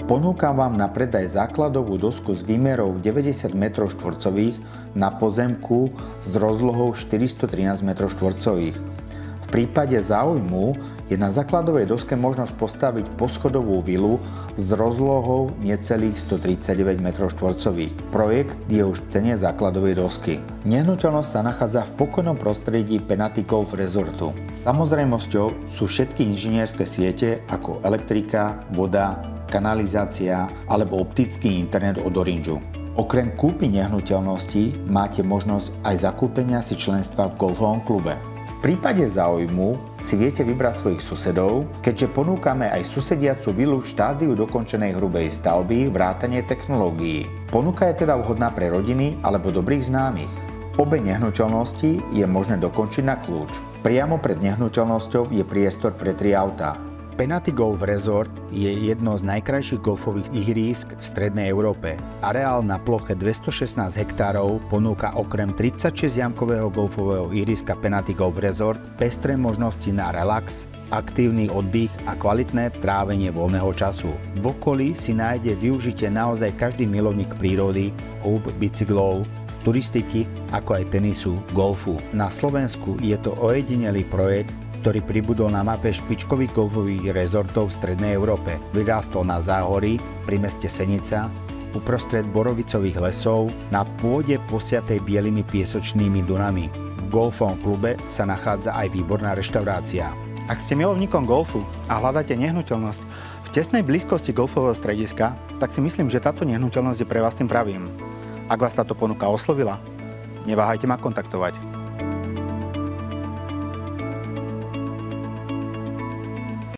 Ponúkam vám na predaj základovú dosku s výmerou 90 m2 na pozemku s rozlohou 413 m2. V prípade záujmu je na základovej doske možnosť postaviť poschodovú vilu s rozlohou necelých 139 m2. Projekt je už v cene základovej dosky. Nehnuteľnosť sa nachádza v pokojnom prostredí Penaty Golf Resortu. Samozrejmosťou sú všetky inžinierské siete ako elektrika, voda, kanalizácia alebo optický internet od Orangeu. Okrem kúpy nehnuteľnosti máte možnosť aj zakúpenia si členstva v golfovom klube. V prípade záujmu si viete vybrať svojich susedov, keďže ponúkame aj susediacu vilu v štádiu dokončenej hrubej stavby vrátane technológií. Ponuka je teda vhodná pre rodiny alebo dobrých známych. Obe nehnuteľnosti je možné dokončiť na kľúč. Priamo pred nehnuteľnosťou je priestor pre 3 autá. Penaty Golf Resort je jedno z najkrajších golfových ihrísk v strednej Európe. Areál na ploche 216 hektárov ponúka okrem 36-jamkového golfového ihriska Penaty Golf Resort pestré možnosti na relax, aktívny oddych a kvalitné trávenie voľného času. V okolí si nájde využitie naozaj každý milovník prírody, húb, bicyklov, turistiky, ako aj tenisu, golfu. Na Slovensku je to ojedinelý projekt, ktorý pribudol na mape špičkových golfových rezortov v strednej Európe. Vyrástol na záhorí pri meste Senica, uprostred borovicových lesov, na pôde posiatej bielými piesočnými dunami. V golfovom klube sa nachádza aj výborná reštaurácia. Ak ste milovníkom golfu a hľadáte nehnuteľnosť v tesnej blízkosti golfového strediska, tak si myslím, že táto nehnuteľnosť je pre vás tým pravým. Ak vás táto ponuka oslovila, neváhajte ma kontaktovať.